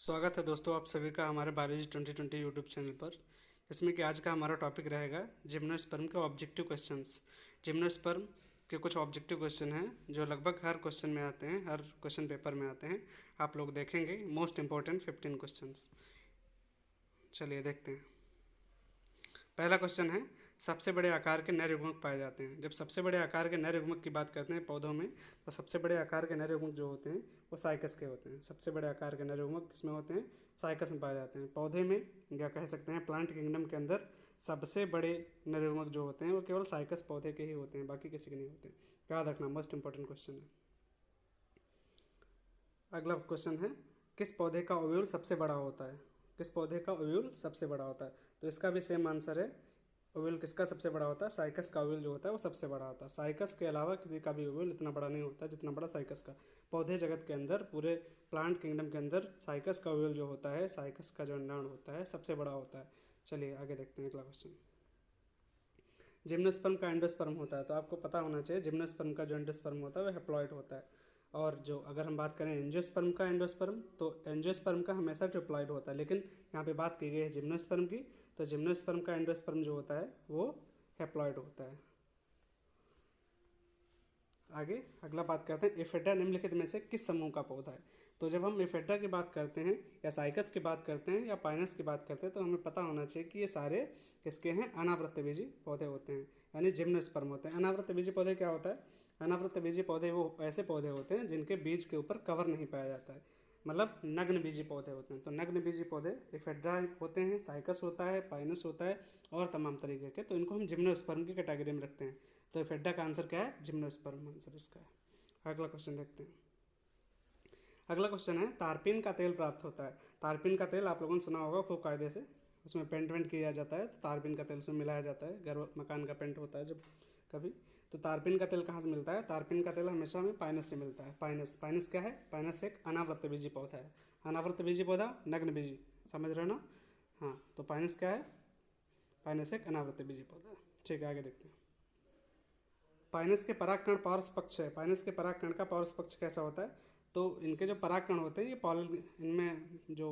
स्वागत है दोस्तों आप सभी का हमारे बायोलॉजी 2020 यूट्यूब चैनल पर। इसमें कि आज का हमारा टॉपिक रहेगा जिम्नोस्पर्म के ऑब्जेक्टिव क्वेश्चंस। जिम्नोस्पर्म के कुछ ऑब्जेक्टिव क्वेश्चन हैं जो लगभग हर क्वेश्चन में आते हैं, हर क्वेश्चन पेपर में आते हैं। आप लोग देखेंगे मोस्ट इंपॉर्टेंट 15 क्वेश्चंस। चलिए देखते हैं। पहला क्वेश्चन है, सबसे बड़े आकार के नर युग्मक पाए जाते हैं। जब सबसे बड़े आकार के नर युग्मक की बात करते हैं पौधों में, तो सबसे बड़े आकार के नर युग्मक जो होते हैं वो साइकस के होते हैं। सबसे बड़े आकार के नर युग्मक किसमें होते हैं? साइकस में पाए जाते हैं। पौधे में क्या कह सकते हैं, प्लांट किंगडम के अंदर सबसे बड़े नर युग्मक जो होते हैं वो केवल साइकस पौधे के ही होते हैं, बाकी किसी के नहीं होते। याद रखना, मोस्ट इंपॉर्टेंट क्वेश्चन है। अगला क्वेश्चन है, किस पौधे का ओव्यूल सबसे बड़ा होता है? किस पौधे का ओव्यूल सबसे बड़ा होता है? तो इसका भी सेम आंसर है। ओव्यूल किसका सबसे बड़ा होता है? साइकस का ओव्यूल जो होता है वो सबसे बड़ा होता है। साइकस के अलावा किसी का भी ओव्यूल इतना बड़ा नहीं होता जितना बड़ा साइकस का। पौधे जगत के अंदर, पूरे प्लांट किंगडम के अंदर साइकस का ओव्यूल जो होता है, साइकस का जो अंडाणु होता है सबसे बड़ा होता है। चलिए आगे देखते हैं अगला क्वेश्चन। जिम्नोस्पर्म का एंडोस्पर्म होता है, तो आपको पता होना चाहिए जिम्नोस्पर्म का जो एंडोस्पर्म होता है वो हैप्लॉइड होता है। और जो अगर हम बात करें एंजियोस्पर्म का एंडोस्पर्म, तो एंजियोस्पर्म का हमेशा ट्रिप्लॉइड होता है, लेकिन यहाँ पे बात की गई है जिम्नोस्पर्म की, तो जिम्नोस्पर्म का एंडोस्पर्म जो होता है वो हैप्लॉइड होता है। आगे अगला बात करते हैं, एफेड्रा निम्नलिखित में से किस समूह का पौधा है? तो जब हम एफेड्रा की बात करते हैं या साइकस की बात करते हैं या पाइनस की बात करते हैं, तो हमें पता होना चाहिए कि ये सारे किसके हैं? अनावृतबीजी पौधे होते हैं, यानी जिम्नोस्पर्म होते हैं। अनावृतबीजी पौधे क्या होता है? अनावृतबीजी पौधे वो ऐसे पौधे होते हैं जिनके बीज के ऊपर कवर नहीं पाया जाता है, मतलब नग्न बीजी पौधे होते हैं। तो नग्न बीजी पौधे एफेड्रा होते हैं, साइकस होता है, पाइनस होता है और तमाम तरीके के, तो इनको हम जिम्नोस्पर्म की कैटेगरी में रखते हैं। तो एफेड्रा का आंसर क्या है? जिम्नोस्पर्म आंसर इसका है। अगला क्वेश्चन देखते हैं। अगला क्वेश्चन है, तारपीन का तेल प्राप्त होता है। तारपीन का तेल आप लोगों ने सुना होगा खूब कायदे से, उसमें पेंट वेंट किया जाता है तो तारपीन का तेल उसमें मिलाया जाता है। घर मकान का पेंट होता है जब कभी, तो तारपीन का तेल कहाँ से मिलता है? तारपीन का तेल हमेशा हमें पाइनस से मिलता है। पाइनस, पाइनस क्या है? पाइनस एक अनावृतबीजी पौधा है। अनावृतबीजी पौधा, नग्न बीजी, समझ रहे हो ना? हाँ, तो पाइनस क्या है? पाइनस एक अनावृतबीजी पौधा है। ठीक है, आगे देखते हैं। पाइनस के परागकण पार्श्व पक्ष है। पाइनस के परागकण का पार्श्व पक्ष कैसा होता है? तो इनके जो परागकण होते हैं ये पॉलन, इनमें जो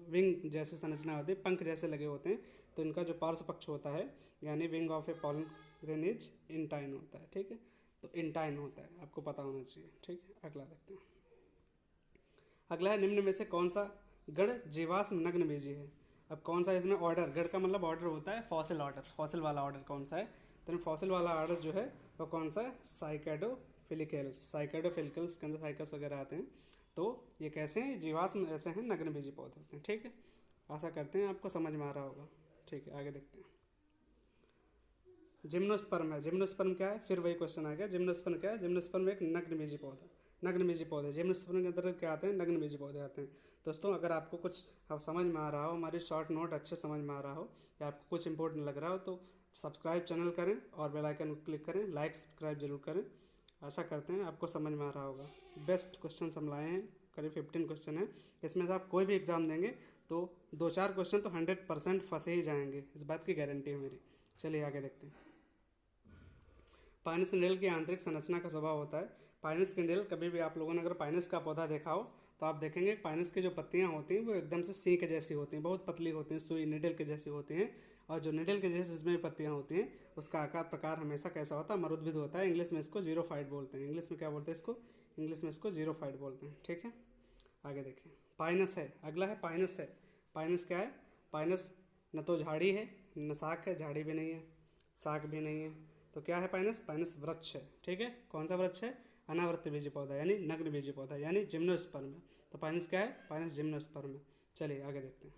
विंग जैसे संरचना होती है, पंख जैसे लगे होते हैं, तो इनका जो पार्श्व पक्ष होता है यानी wing of A pollen grain is intine होता है। ठीक है, तो इंटाइन होता है, आपको पता होना चाहिए। ठीक है, अगला देखते हैं। अगला है, निम्न में से कौन सा गण जीवाश्म नग्न बीजी है? अब कौन सा इसमें ऑर्डर, गण का मतलब ऑर्डर होता है फॉसिल ऑर्डर, फॉसिल वाला ऑर्डर कौन सा है? तो फॉसिल वाला ऑर्डर जो है वो कौन सा है? साइकेडोफिलिकल्स। साइकेडोफिलिकल्स के अंदर साइकस वगैरह आते हैं। तो ये कैसे हैं? जीवाश्म ऐसे हैं, नग्न बीजी पौधे होते हैं। ठीक है, आशा करते हैं आपको समझ में आ रहा होगा। ठीक है, आगे देखते हैं। जिम्नोस्पर्म है। जिम्नोस्पर्म क्या है? फिर वही क्वेश्चन आ गया, जिम्नोस्पर्म क्या है? जिम्नोस्पर्म एक नग्न बीजी पौधा, नग्न बीजी पौधे। जिम्नोस्पर्म के अंदर क्या आते हैं? नग्न बीजी पौधे आते हैं। दोस्तों अगर आपको कुछ अब समझ में आ रहा हो, हमारी शॉर्ट नोट अच्छे समझ में आ रहा हो या आपको कुछ इंपॉर्टेंट लग रहा हो, तो सब्सक्राइब चैनल करें और बेल आइकन को क्लिक करें, लाइक सब्सक्राइब जरूर करें। आशा करते हैं आपको समझ में आ रहा होगा। बेस्ट क्वेश्चन हम लाए हैं, करीब 15 क्वेश्चन है। इसमें से आप कोई भी एग्ज़ाम देंगे तो 2-4 क्वेश्चन तो 100% फंसे ही जाएंगे, इस बात की गारंटी है मेरी। चलिए आगे देखते हैं। पाइनस कैंडेल की आंतरिक संरचना का स्वभाव होता है। पाइनस कैंडेल, कभी भी आप लोगों ने अगर पाइनस का पौधा देखा हो तो आप देखेंगे पाइनस की जो पत्तियां होती हैं वो एकदम से सी के जैसी होती हैं, बहुत पतली होती हैं, सुई निडल के जैसी होती हैं। और जो निडल के जैसे इसमें पत्तियां होती हैं उसका आकार प्रकार हमेशा कैसा होता है? मरुद्भिद होता है। इंग्लिश में इसको जीरोफाइट बोलते हैं। इंग्लिश में क्या बोलते हैं इसको? इंग्लिश में इसको जीरोफाइट बोलते हैं। ठीक है, आगे देखें। पाइनस है, अगला है पाइनस है। पाइनस क्या है? पाइनस न तो झाड़ी है न शाख है, झाड़ी भी नहीं है, शाख भी नहीं है, तो क्या है पाइनस? पाइनस वृक्ष है। ठीक है, कौन सा वृक्ष है? अनावृत बीजी पौधा यानी नग्न बीजी पौधा यानी जिम्नोस्पर्म है। तो पाइनस क्या है? पाइनस जिम्नोस्पर्म है। चलिए आगे देखते हैं।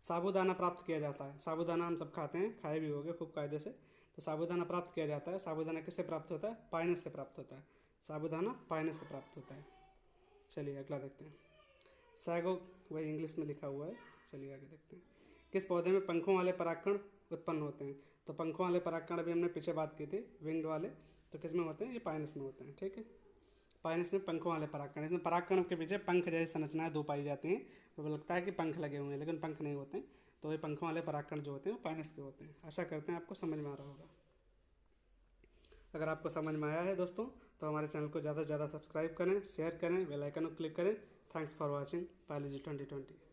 साबूदाना प्राप्त किया जाता है। साबूदाना हम सब खाते हैं, खाए भी होंगे खूब कायदे से। तो साबूदाना प्राप्त किया जाता है। साबूदाना किससे प्राप्त होता है? पाइनस से प्राप्त होता है। साबूदाना पाइनस से प्राप्त होता है। चलिए अगला देखते हैं। सैगो, वही इंग्लिश में लिखा हुआ है। चलिए आगे देखते हैं। किस पौधे में पंखों वाले परागकण उत्पन्न होते हैं? तो पंखों वाले परागकण अभी हमने पीछे बात की थी, विंग्ड वाले, तो किस में होते हैं? ये पाइनस में होते हैं। ठीक है, पाइनस में पंखों वाले परागकण, इसमें परागकण के पीछे पंख जैसी संरचनाएं दो पाई जाती हैं, तो लगता है कि पंख लगे हुए हैं लेकिन पंख नहीं होते हैं। तो ये पंखों वाले परागकण जो होते हैं वो पाइनस के होते हैं। आशा करते हैं आपको समझ में आ रहा होगा। अगर आपको समझ में आया है दोस्तों तो हमारे चैनल को ज़्यादा से ज़्यादा सब्सक्राइब करें, शेयर करें, बेल आइकन को क्लिक करें थैंक्स फॉर वॉचिंग बायोलॉजी 2020।